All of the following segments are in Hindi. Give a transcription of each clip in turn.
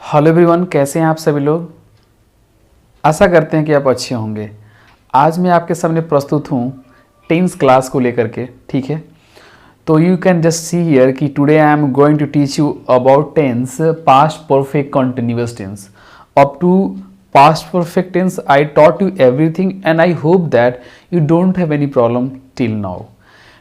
हेलो एवरीवन, कैसे हैं आप सभी लोग। आशा करते हैं कि आप अच्छे होंगे। आज मैं आपके सामने प्रस्तुत हूँ 10th क्लास को लेकर के, ठीक है। तो you can just see here कि today I am going to teach you about tense past perfect continuous tense. Up to past perfect tense I taught you everything and I hope that you don't have any problem till now.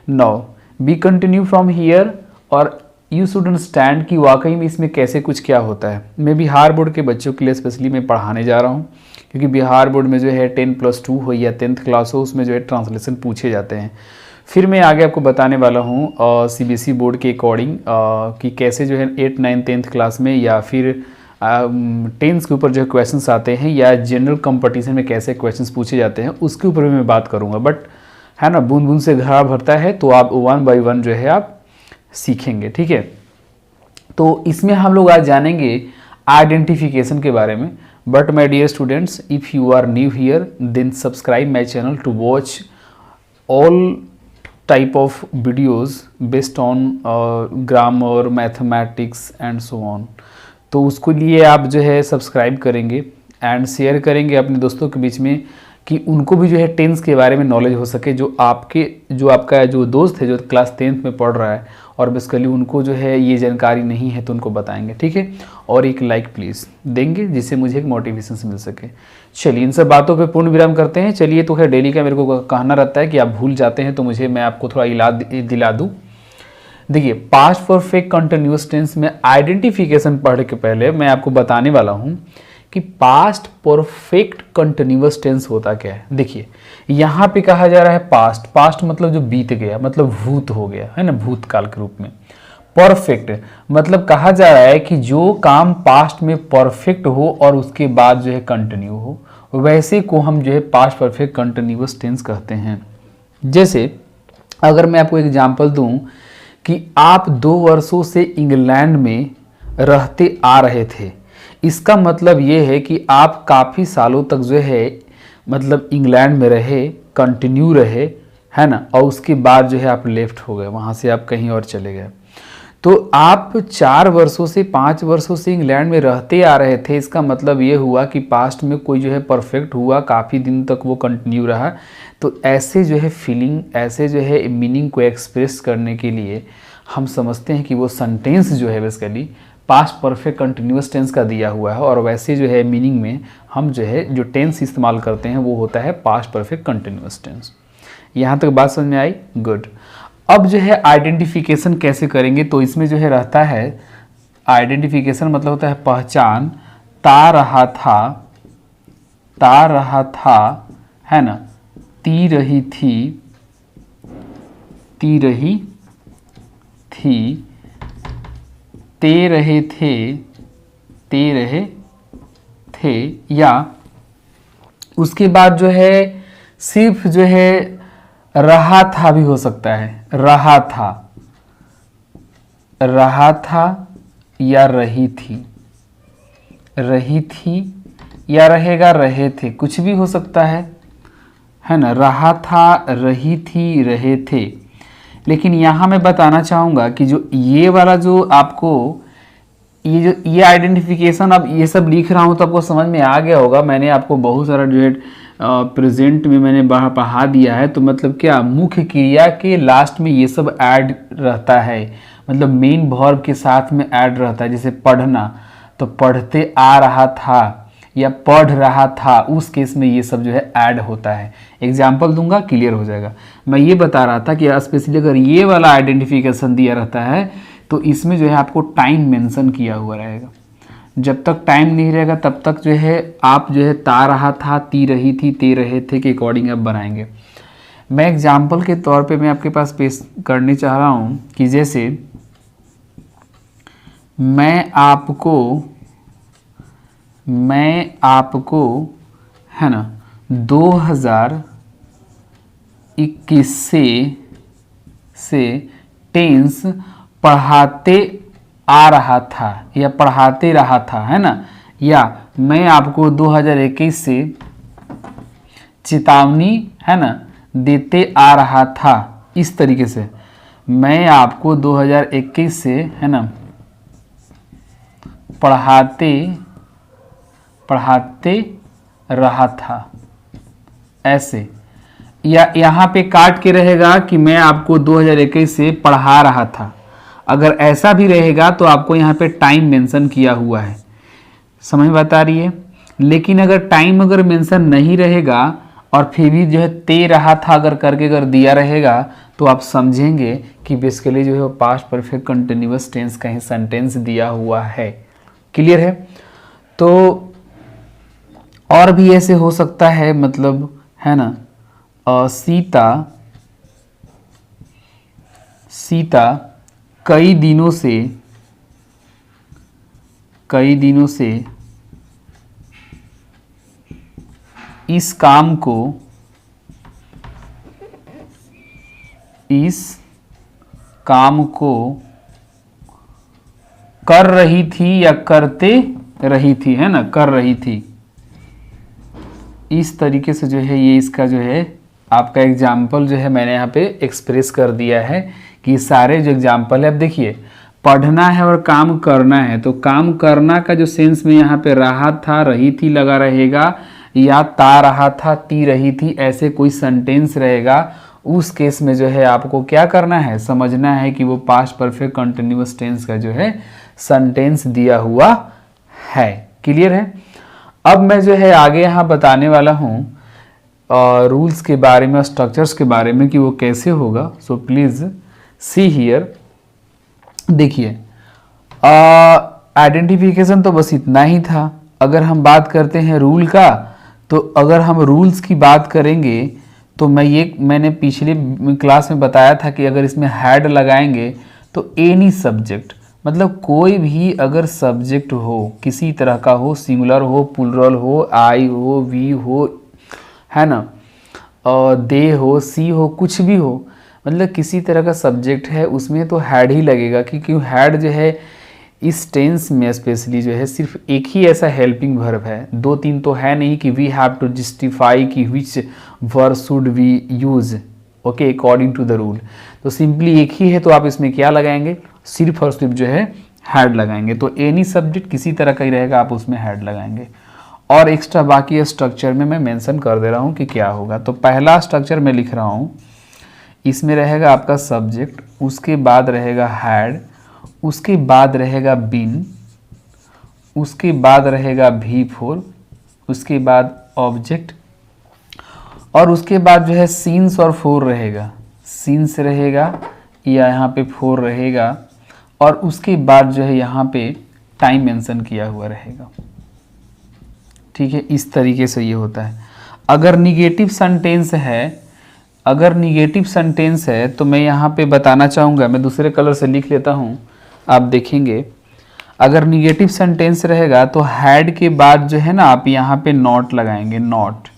Now we continue from here और यू शुड अंडरस्टैंड कि वाकई में इसमें कैसे कुछ क्या होता है। मैं बिहार बोर्ड के बच्चों के लिए स्पेशली मैं पढ़ाने जा रहा हूँ, क्योंकि बिहार बोर्ड में जो है 10+2 हो या 10th क्लास हो, उसमें जो है ट्रांसलेशन पूछे जाते हैं। फिर मैं आगे आपको बताने वाला हूँ CBSE बोर्ड के अकॉर्डिंग कि कैसे जो है 8, 9, 10th क्लास में या फिर 10th के ऊपर जो है क्वेश्चंस आते हैं या जनरल कंपटीशन में कैसे क्वेश्चंस पूछे जाते हैं, उसके ऊपर भी मैं बात करूँगा। बट है ना, बूंद बूंद से घड़ा भरता है, तो आप 1 by 1 जो है आप सीखेंगे, ठीक है। तो इसमें हम लोग आज जानेंगे आइडेंटिफिकेशन के बारे में। But my dear students, if you are new here then subscribe my channel to watch all type of videos based on grammar, mathematics and so on. तो उसके लिए आप जो है सब्सक्राइब करेंगे एंड शेयर करेंगे अपने दोस्तों के बीच में, कि उनको भी जो है टेंस के बारे में नॉलेज हो सके। जो आपका जो दोस्त है जो क्लास 10th में पढ़ रहा है और बेसिकली उनको जो है ये जानकारी नहीं है, तो उनको बताएंगे, ठीक है। और एक लाइक प्लीज़ देंगे जिससे मुझे एक मोटिवेशन मिल सके। चलिए इन सब बातों पे पूर्ण विराम करते हैं। चलिए, तो है डेली का मेरे को कहना रहता है कि आप भूल जाते हैं, तो मैं आपको थोड़ा इलाज दिला दूँ। देखिए, पास्ट परफेक्ट कंटिन्यूअस टेंस में आइडेंटिफिकेशन पढ़ने के पहले मैं आपको बताने वाला हूँ कि पास्ट परफेक्ट कंटिन्यूअस टेंस होता क्या है। देखिए, यहाँ पे कहा जा रहा है पास्ट मतलब जो बीत गया, मतलब भूत हो गया, है ना, भूतकाल के रूप में। परफेक्ट मतलब कहा जा रहा है कि जो काम पास्ट में परफेक्ट हो और उसके बाद जो है कंटिन्यू हो, वैसे को हम जो है पास्ट परफेक्ट कंटिन्यूअस टेंस कहते हैं। जैसे अगर मैं आपको एग्जाम्पल दूं कि आप 2 वर्षों से इंग्लैंड में रहते आ रहे थे, इसका मतलब ये है कि आप काफ़ी सालों तक जो है मतलब इंग्लैंड में रहे, कंटिन्यू रहे, है ना, और उसके बाद जो है आप लेफ्ट हो गए, वहाँ से आप कहीं और चले गए। तो आप 4 वर्षों से 5 वर्षों से इंग्लैंड में रहते आ रहे थे, इसका मतलब ये हुआ कि पास्ट में कोई जो है परफेक्ट हुआ, काफ़ी दिन तक वो कंटिन्यू रहा। तो ऐसे जो है फीलिंग, ऐसे जो है मीनिंग को एक्सप्रेस करने के लिए हम समझते हैं कि वो सेंटेंस जो है basically past perfect continuous tense का दिया हुआ है, और वैसे जो है मीनिंग में हम जो है जो टेंस इस्तेमाल करते हैं वो होता है पास्ट परफेक्ट कंटिन्यूअस टेंस। यहाँ तक बात समझ में आई? गुड। अब जो है आइडेंटिफिकेशन कैसे करेंगे, तो इसमें जो है रहता है आइडेंटिफिकेशन मतलब होता है पहचान, ता रहा था, है ना, ती रही थी, ते रहे थे, या उसके बाद जो है सिर्फ जो है रहा था भी हो सकता है, रहा था या रही थी या रहेगा, रहे थे, कुछ भी हो सकता है ना। रहा था, रही थी, रहे थे। लेकिन यहाँ मैं बताना चाहूँगा कि जो ये वाला जो आपको ये आइडेंटिफिकेशन, अब ये सब लिख रहा हूँ तो आपको समझ में आ गया होगा। मैंने आपको बहुत सारा जो है प्रेजेंट में मैंने पढ़ा दिया है। तो मतलब क्या, मुख्य क्रिया के लास्ट में ये सब ऐड रहता है, मतलब मेन वर्ब के साथ में ऐड रहता है। जैसे पढ़ना, तो पढ़ते आ रहा था या पढ़ रहा था, उस केस में ये सब जो है ऐड होता है। एग्जाम्पल दूंगा, क्लियर हो जाएगा। मैं ये बता रहा था कि स्पेशली अगर ये वाला आइडेंटिफिकेशन दिया रहता है तो इसमें जो है आपको टाइम मेंशन किया हुआ रहेगा। जब तक टाइम नहीं रहेगा तब तक जो है आप जो है ता रहा था, ती रही थी, ते रहे थे के अकॉर्डिंग आप बनाएंगे। मैं एग्जाम्पल के तौर पे मैं आपके पास पेश करने चाह रहा हूँ कि जैसे मैं आपको है ना 2021 से टेंस पढ़ाते आ रहा था या पढ़ाते रहा था, है ना। या मैं आपको 2021 से चेतावनी, है ना, देते आ रहा था। इस तरीके से मैं आपको 2021 से, है ना, पढ़ाते पढ़ाते रहा था, ऐसे। या यहाँ पे काट के रहेगा कि मैं आपको 2021 से पढ़ा रहा था। अगर ऐसा भी रहेगा तो आपको यहाँ पे टाइम मेंशन किया हुआ है, समझ बता रही है। लेकिन अगर टाइम अगर मेंशन नहीं रहेगा और फिर भी जो है ते रहा था अगर करके अगर दिया रहेगा तो आप समझेंगे कि बेसिकली जो है वो पास्ट परफेक्ट कंटिन्यूअस टेंस का ही सेंटेंस दिया हुआ है। क्लियर है। तो और भी ऐसे हो सकता है, मतलब है ना, सीता कई दिनों से इस काम को कर रही थी या करते रही थी, है ना, कर रही थी। इस तरीके से जो है ये इसका जो है आपका एग्जाम्पल जो है मैंने यहाँ पे एक्सप्रेस कर दिया है कि सारे जो एग्जाम्पल है। अब देखिए, पढ़ना है और काम करना है, तो काम करना का जो सेंस में यहाँ पे रहा था रही थी लगा रहेगा, या ता रहा था ती रही थी, ऐसे कोई सेंटेंस रहेगा। उस केस में जो है आपको क्या करना है, समझना है कि वो पास्ट परफेक्ट कंटिन्यूअस टेंस का जो है सेंटेंस दिया हुआ है। क्लियर है। अब मैं जो है आगे यहाँ बताने वाला हूँ रूल्स के बारे में, स्ट्रक्चर्स के बारे में कि वो कैसे होगा। So please see here. देखिए, आइडेंटिफिकेशन तो बस इतना ही था। अगर हम बात करते हैं रूल का, तो अगर हम रूल्स की बात करेंगे तो मैंने पिछले क्लास में बताया था कि अगर इसमें हैड लगाएंगे तो एनी सब्जेक्ट, मतलब कोई भी अगर सब्जेक्ट हो, किसी तरह का हो, सिंगुलर हो, प्लुरल हो, आई हो, वी हो, है ना, दे हो, सी हो, कुछ भी हो, मतलब किसी तरह का सब्जेक्ट है उसमें तो हैड ही लगेगा। क्योंकि हैड जो है इस टेंस में स्पेशली जो है सिर्फ एक ही ऐसा हेल्पिंग वर्ब है, दो तीन तो है नहीं कि वी हैव टू जस्टिफाई कि which verb should we use, okay, according to the rule. तो सिंपली एक ही है, तो आप इसमें क्या लगाएंगे, सिर्फ और सिर्फ जो है हैड लगाएंगे। तो एनी सब्जेक्ट किसी तरह का ही रहेगा, आप उसमें हैड लगाएंगे। और एक्स्ट्रा बाकी स्ट्रक्चर में मैं मेंशन कर दे रहा हूँ कि क्या होगा। तो पहला स्ट्रक्चर मैं लिख रहा हूँ, इसमें रहेगा आपका सब्जेक्ट, उसके बाद रहेगा हैड, उसके बाद रहेगा बीन, उसके बाद रहेगा V4, उसके बाद ऑब्जेक्ट, और उसके बाद जो है सीन्स और फोर रहेगा, सीन्स रहेगा या यहाँ पे फोर रहेगा, और उसके बाद जो है यहाँ पे टाइम मेंशन किया हुआ रहेगा। ठीक है, इस तरीके से ये होता है। अगर निगेटिव सेंटेंस है तो मैं यहाँ पे बताना चाहूँगा, मैं दूसरे कलर से लिख लेता हूँ, आप देखेंगे। अगर निगेटिव सेंटेंस रहेगा तो हैड के बाद जो है ना आप यहाँ पे नॉट लगाएंगे, नॉट,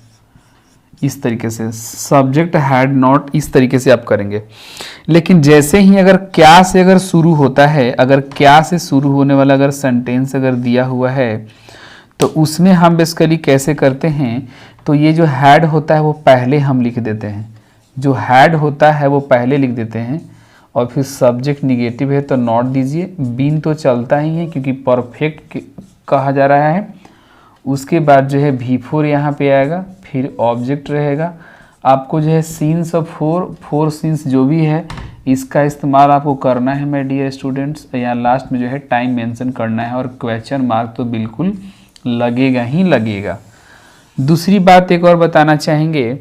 इस तरीके से सब्जेक्ट हैड नॉट, इस तरीके से आप करेंगे। लेकिन जैसे ही अगर क्या से अगर शुरू होता है, अगर क्या से शुरू होने वाला अगर सेंटेंस अगर दिया हुआ है तो उसमें हम बेसिकली कैसे करते हैं, तो ये जो हैड होता है वो पहले हम लिख देते हैं, जो हैड होता है वो पहले लिख देते हैं, और फिर सब्जेक्ट निगेटिव है तो नॉट दीजिए, बीन तो चलता ही है क्योंकि परफेक्ट कहा जा रहा है। उसके बाद जो है V4 यहाँ पे आएगा, फिर ऑब्जेक्ट रहेगा। आपको जो है सीन्स और फोर सीन्स जो भी है इसका इस्तेमाल आपको करना है माय डियर स्टूडेंट्स। यहाँ लास्ट में जो है टाइम मेंशन करना है, और क्वेश्चन मार्क तो बिल्कुल लगेगा ही लगेगा। दूसरी बात एक और बताना चाहेंगे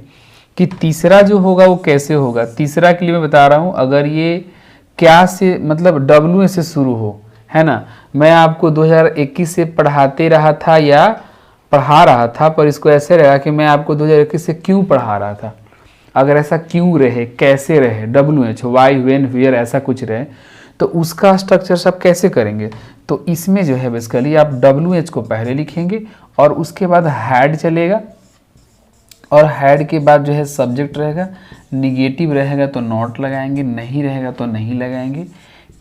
कि तीसरा जो होगा वो कैसे होगा। तीसरा के लिए मैं बता रहा हूँ, अगर ये क्या से मतलब W से शुरू हो, है ना, मैं आपको 2021 से पढ़ाते रहा था या पढ़ा रहा था, पर इसको ऐसे रहेगा कि मैं आपको 2021 से क्यों पढ़ा रहा था। अगर ऐसा क्यों रहे, कैसे रहे, WH, वाई, व्हेन, वेयर, ऐसा कुछ रहे, तो उसका स्ट्रक्चर सब कैसे करेंगे। तो इसमें जो है बेसिकली आप WH को पहले लिखेंगे और उसके बाद हैड चलेगा, और हैड के बाद जो है सब्जेक्ट रहेगा, निगेटिव रहेगा तो नॉट लगाएंगे, नहीं रहेगा तो नहीं लगाएंगे।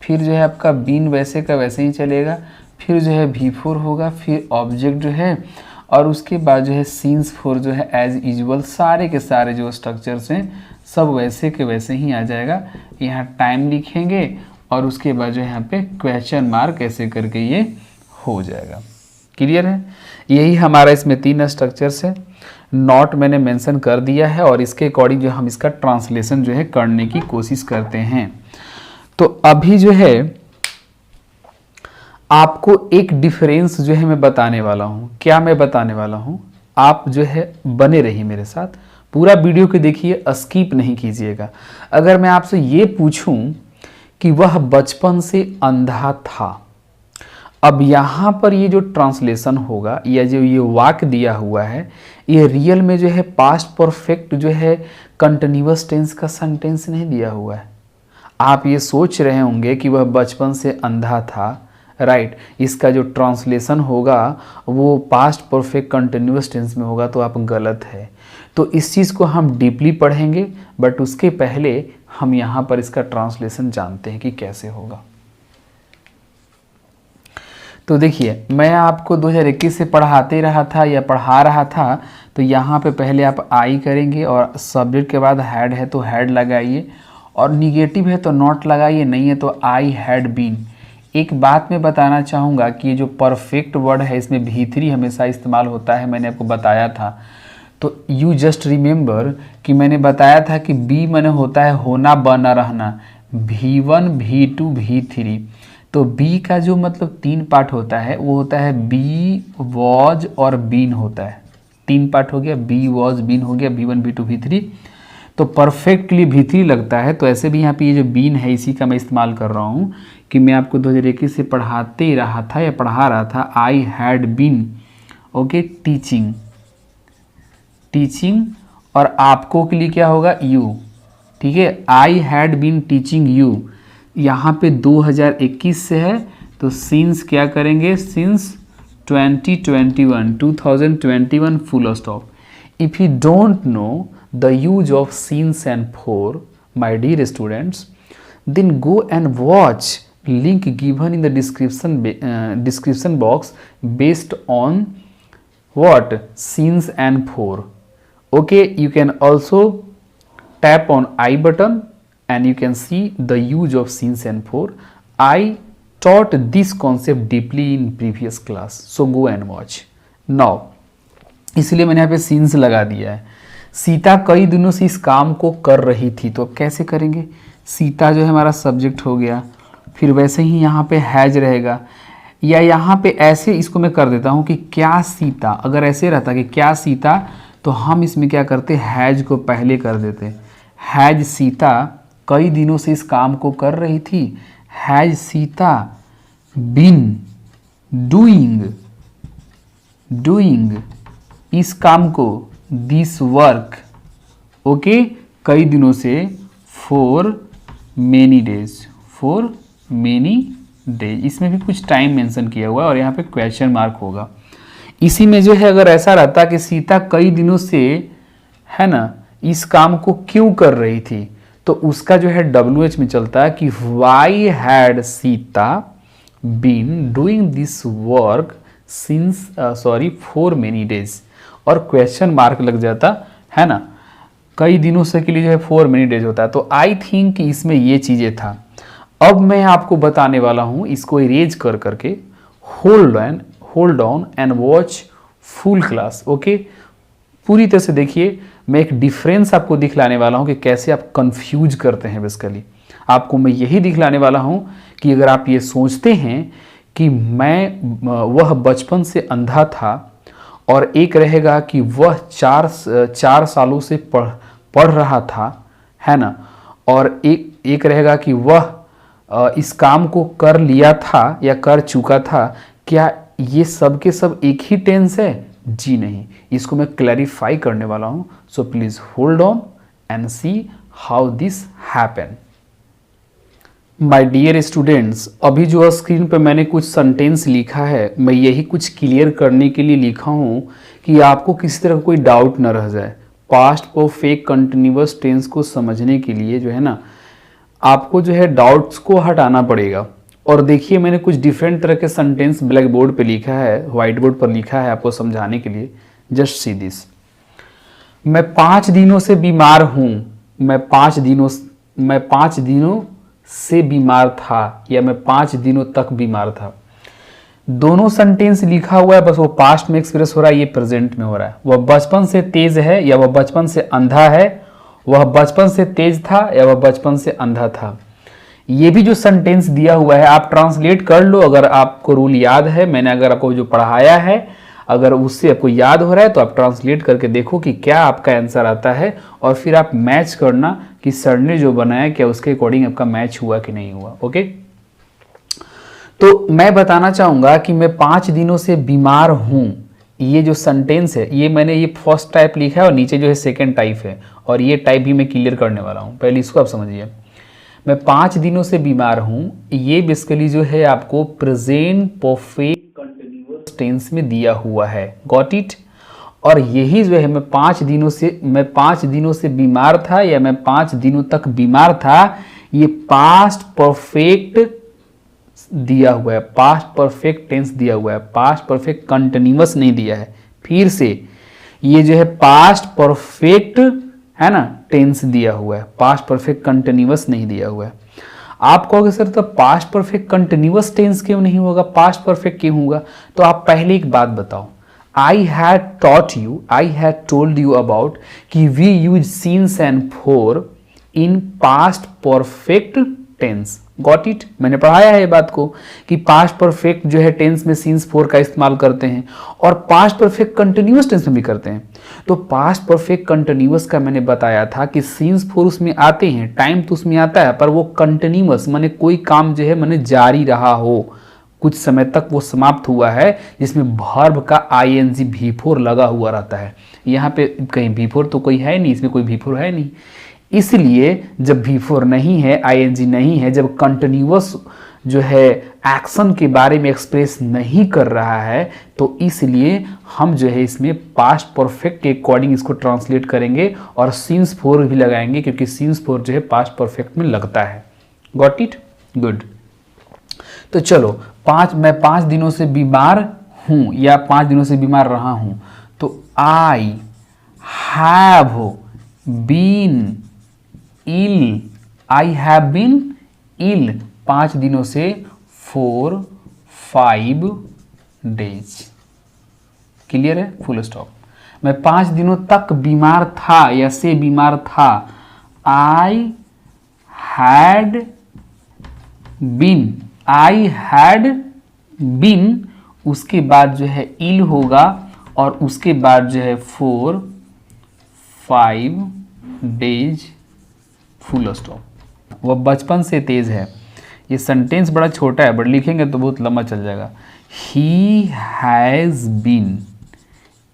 फिर जो है आपका बीन वैसे का वैसे ही चलेगा, फिर जो है V4 होगा, फिर ऑब्जेक्ट जो है, और उसके बाद जो है सीन्स 4 जो है एज यूजुअल सारे के सारे जो स्ट्रक्चर्स हैं सब वैसे के वैसे ही आ जाएगा। यहाँ टाइम लिखेंगे और उसके बाद जो है यहाँ पे क्वेश्चन मार्क ऐसे करके ये हो जाएगा। क्लियर है? यही हमारा इसमें 3 स्ट्रक्चर्स है। नॉट मैंने मेंशन कर दिया है और इसके अकॉर्डिंग जो हम इसका ट्रांसलेशन जो है करने की कोशिश करते हैं। तो अभी जो है आपको एक डिफरेंस जो है मैं बताने वाला हूँ। क्या मैं बताने वाला हूँ? आप जो है बने रहिए मेरे साथ, पूरा वीडियो को देखिए, स्किप नहीं कीजिएगा। अगर मैं आपसे ये पूछूं कि वह बचपन से अंधा था, अब यहाँ पर ये जो ट्रांसलेशन होगा या जो ये वाक्य दिया हुआ है, ये रियल में जो है पास्ट परफेक्ट जो है कंटिन्यूअस टेंस का सेंटेंस नहीं दिया हुआ है। आप ये सोच रहे होंगे कि वह बचपन से अंधा था, राइट। इसका जो ट्रांसलेशन होगा वो पास्ट परफेक्ट कंटिन्यूअस टेंस में होगा, तो आप गलत है। तो इस चीज़ को हम डीपली पढ़ेंगे, बट उसके पहले हम यहाँ पर इसका ट्रांसलेशन जानते हैं कि कैसे होगा। तो देखिए, मैं आपको 2021 से पढ़ाते रहा था या पढ़ा रहा था, तो यहाँ पे पहले आप आई करेंगे और सब्जेक्ट के बाद हैड है तो हैड लगाइए, और निगेटिव है तो नॉट लगाइए, नहीं है तो आई हैड बीन। एक बात मैं बताना चाहूँगा कि ये जो परफेक्ट वर्ड है इसमें भी3 हमेशा इस्तेमाल होता है, मैंने आपको बताया था। तो यू जस्ट रिमेंबर कि मैंने बताया था कि बी माने होता है होना, बना, रहना, V1 V2 V3। तो बी का जो मतलब 3 पार्ट होता है वो होता है बी, वॉज और बीन होता है। 3 पार्ट हो गया, बी, वॉज, बीन हो गया, V1 V2 V3। तो परफेक्ट के लिए V3 लगता है, तो ऐसे भी यहाँ पे ये जो बीन है इसी का मैं इस्तेमाल कर रहा हूँ कि मैं आपको 2021 से पढ़ाते ही रहा था या पढ़ा रहा था। I had been okay teaching, और आपको के लिए क्या होगा? यू, ठीक है। I had been teaching you, यहाँ पे 2021 से है तो सिंस क्या करेंगे? Since 2021 full stop. If you don't know the use of since and for, my dear students, then go and watch link given in the description box based on what? Since and for. Okay, you can also tap on I button and you can see the use of since and for. I taught this concept deeply in previous class, so go and watch. Now इसलिए मैंने यहाँ पे since लगा दिया है। सीता कई दिनों से इस काम को कर रही थी, तो अब कैसे करेंगे? सीता जो है हमारा सब्जेक्ट हो गया, फिर वैसे ही यहाँ पे हैज रहेगा, या यहाँ पे ऐसे इसको मैं कर देता हूँ कि क्या सीता, अगर ऐसे रहता कि क्या सीता, तो हम इसमें क्या करते? हैज को पहले कर देते। हैज सीता कई दिनों से इस काम को कर रही थी। हैज सीता बीन डूइंग इस काम को, दिस वर्क ओके, कई दिनों से, फॉर मेनी डेज। इसमें भी कुछ टाइम मेंशन किया हुआ है और यहाँ पे क्वेश्चन मार्क होगा। इसी में जो है अगर ऐसा रहता कि सीता कई दिनों से है ना इस काम को क्यों कर रही थी, तो उसका जो है WH में चलता है कि why had Sita been doing this work since for many days, और क्वेश्चन मार्क लग जाता है ना, कई दिनों से के लिए जो है 4 मेनी डेज होता है। तो आई थिंक कि इसमें ये चीज़ें था। अब मैं आपको बताने वाला हूँ, इसको इरेज कर करके hold on and watch full class okay. पूरी तरह से देखिए, मैं एक डिफरेंस आपको दिखलाने वाला हूँ कि कैसे आप कंफ्यूज करते हैं। बेसिकली आपको मैं यही दिखलाने वाला हूँ कि अगर आप ये सोचते हैं कि वह बचपन से अंधा था, और एक रहेगा कि वह 4 सालों से पढ़ रहा था, है ना, और एक रहेगा कि वह इस काम को कर लिया था या कर चुका था, क्या ये सब के सब एक ही टेंस है? जी नहीं, इसको मैं क्लैरिफाई करने वाला हूँ। So please hold on and see how this happen. My dear students, अभी जो स्क्रीन पर मैंने कुछ सेंटेंस लिखा है, मैं यही कुछ क्लियर करने के लिए लिखा हूँ कि आपको किसी तरह कोई डाउट न रह जाए। पास्ट परफेक्ट कंटिन्यूअस टेंस को समझने के लिए जो है ना, आपको जो है डाउट्स को हटाना पड़ेगा। और देखिए, मैंने कुछ डिफरेंट तरह के सेंटेंस ब्लैक बोर्ड पर लिखा है, व्हाइट बोर्ड पर लिखा है आपको समझाने के लिए। Just see this. मैं 5 दिनों से बीमार हूँ, मैं 5 दिनों से बीमार था, या मैं 5 दिनों तक बीमार था। दोनों सेंटेंस लिखा हुआ है, बस वो पास्ट में एक्सप्रेस हो रहा है, ये प्रेजेंट में हो रहा है। वह बचपन से तेज है या वह बचपन से अंधा है, वह बचपन से तेज था या वह बचपन से अंधा था। ये भी जो सेंटेंस दिया हुआ है आप ट्रांसलेट कर लो, अगर आपको रूल याद है, मैंने अगर आपको जो पढ़ाया है अगर उससे आपको याद हो रहा है तो आप ट्रांसलेट करके देखो कि क्या आपका आंसर आता है, और फिर आप मैच करना कि सर ने जो बनाया क्या उसके अकॉर्डिंग आपका मैच हुआ कि नहीं हुआ। ओके, तो मैं बताना चाहूँगा कि मैं 5 दिनों से बीमार हूँ, ये जो सेंटेंस है ये मैंने ये फर्स्ट टाइप लिखा है और नीचे जो है सेकेंड टाइप है, और ये टाइप भी मैं क्लियर करने वाला हूँ। पहले इसको आप समझिए, मैं 5 दिनों से बीमार हूँ, ये बेसिकली जो है आपको प्रेजेंट परफेक्ट कंटिन्यूअस टेंस में दिया हुआ है। Got it. और यही जो है मैं 5 दिनों से बीमार था या मैं 5 दिनों तक बीमार था, ये पास्ट परफेक्ट दिया हुआ है, पास्ट परफेक्ट टेंस दिया हुआ है, पास्ट परफेक्ट कंटिन्यूअस नहीं दिया है। फिर से ये जो है पास्ट परफेक्ट है ना टेंस दिया हुआ है, पास्ट परफेक्ट कंटिन्यूअस नहीं दिया हुआ है। आप कहोगे सर तो पास्ट परफेक्ट कंटिन्यूअस टेंस क्यों नहीं होगा, पास्ट परफेक्ट क्यों होगा? तो आप पहले एक बात बताओ, I had told you about कि we use since and for in past perfect tense. Got it. मैंने पढ़ाया है ये बात को कि पास्ट परफेक्ट जो है टेंस में सिंस फोर का इस्तेमाल करते हैं और पास्ट परफेक्ट कंटिन्यूअस टेंस में भी करते हैं। तो पास्ट परफेक्ट कंटिन्यूअस का मैंने बताया था कि सिंस फोर उसमें आते हैं, टाइम तो उसमें आता है, पर वो कंटिन्यूअस माने कोई काम जो है माने जारी रहा हो, कुछ समय तक वो समाप्त हुआ है, जिसमें वर्ब का आईएनजी भी4 लगा हुआ रहता है। यहाँ पे कहीं भी4 तो कोई है नहीं, इसमें कोई भी4 है नहीं, इसलिए जब भी4 नहीं है, आईएनजी नहीं है, जब कंटिन्यूअस जो है एक्शन के बारे में एक्सप्रेस नहीं कर रहा है, तो इसलिए हम जो है इसमें पास्ट परफेक्ट के अकॉर्डिंग इसको ट्रांसलेट करेंगे और सिंस फोर भी लगाएंगे, क्योंकि सिंस फोर जो है पास्ट परफेक्ट में लगता है। Got it. गुड। तो चलो मैं 5 दिनों से बीमार हूं या 5 दिनों से बीमार रहा हूं, तो I have been ill, I have been ill 5 दिनों से 4-5 डेज। क्लियर है? Full stop. मैं 5 दिनों तक बीमार था या से बीमार था, आई हैड बीन, उसके बाद जो है इल होगा और उसके बाद जो है 4-5 डेज, फुल स्टॉप। वह बचपन से तेज है, ये सेंटेंस बड़ा छोटा है बट लिखेंगे तो बहुत लंबा चल जाएगा। He has been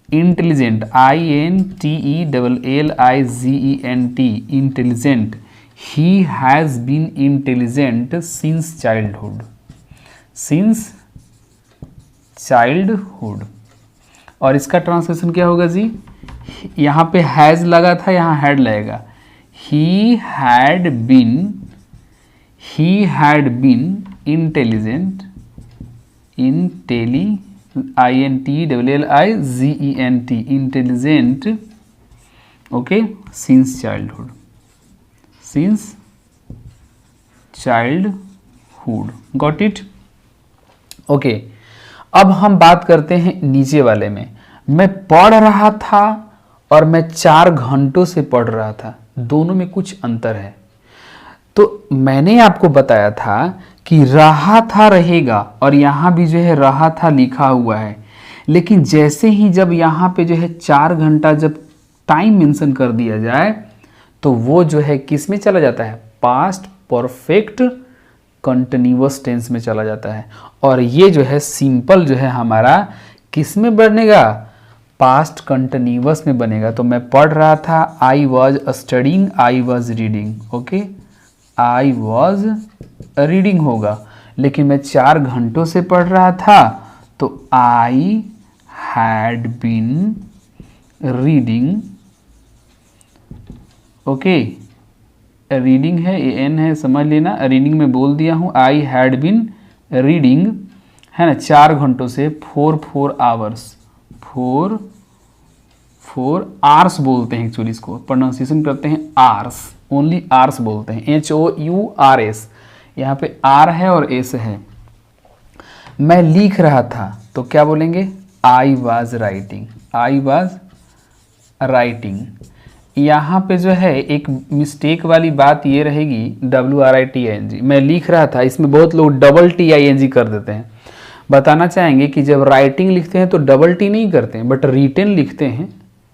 intelligent, INTELLIGENT, intelligent, he has been intelligent since childhood. और इसका ट्रांसलेशन क्या होगा जी? यहाँ पे हैज़ लगा था, यहाँ हैड लगेगा। he had been intelligent, intelligent, okay, since childhood। got it? okay, अब हम बात करते हैं नीचे वाले में। मैं पढ़ रहा था और मैं 4 घंटों से पढ़ रहा था, दोनों में कुछ अंतर है। तो मैंने आपको बताया था कि रहा था रहेगा और यहाँ भी जो है रहा था लिखा हुआ है, लेकिन जैसे ही जब यहाँ पे जो है 4 घंटा जब टाइम मेंशन कर दिया जाए तो वो जो है किस में चला जाता है? पास्ट परफेक्ट कंटिन्यूअस टेंस में चला जाता है। और ये जो है सिंपल जो है हमारा किस में बनेगा? पास्ट कंटिन्यूअस में बनेगा। तो मैं पढ़ रहा था, I was studying, I was reading. Okay, I was reading होगा, लेकिन मैं 4 घंटों से पढ़ रहा था तो I had been reading. Okay, reading है, ये एन है, समझ लेना। रीडिंग में बोल दिया हूँ, आई हैड बीन रीडिंग है ना 4 घंटों से, 4 आवर्स, 4 आवर्स बोलते हैं एक्चुअली, इसको प्रोनाउंसिएशन करते हैं आर्स, ओनली आर्स बोलते हैं, HOURS। यहाँ पे आर है और एस है। मैं लिख रहा था, तो क्या बोलेंगे? I was writing, I was writing. यहाँ पे जो है एक मिस्टेक वाली बात ये रहेगी, WRITING, मैं लिख रहा था, इसमें बहुत लोग TING कर देते हैं। बताना चाहेंगे कि जब राइटिंग लिखते हैं तो T नहीं करते हैं, बट रिटन लिखते हैं,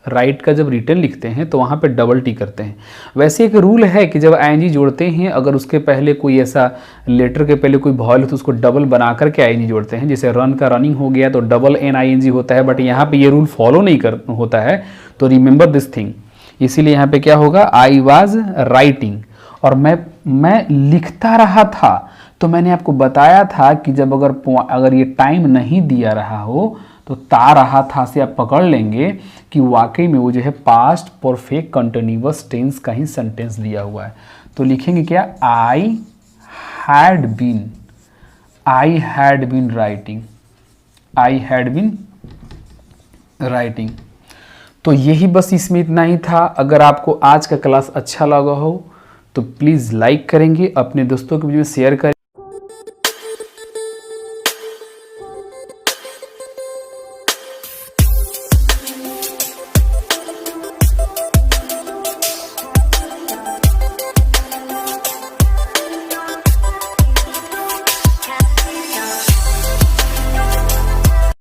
राइट का जब रिटन लिखते हैं तो वहाँ पे T करते हैं। वैसे एक रूल है कि जब ING जोड़ते हैं, अगर उसके पहले कोई ऐसा लेटर के पहले कोई वॉवल हो तो उसको डबल बना करके ING जोड़ते हैं। जैसे रन का रनिंग हो गया तो NING होता है, बट यहाँ पे ये रूल फॉलो नहीं कर होता है, तो रिमेंबर दिस थिंग। इसीलिए यहाँ पे क्या होगा? I was writing. और मैं लिखता रहा था, तो मैंने आपको बताया था कि जब अगर ये टाइम नहीं दिया रहा हो तो ता रहा था से आप पकड़ लेंगे कि वाकई में वो जो है पास्ट परफेक्ट कंटिन्यूअस टेंस का ही सेंटेंस दिया हुआ है। तो लिखेंगे क्या? I had been writing, I had been writing. तो यही बस इसमें इतना ही था। अगर आपको आज का क्लास अच्छा लगा हो तो प्लीज़ लाइक करेंगे, अपने दोस्तों के बीच में शेयर करें।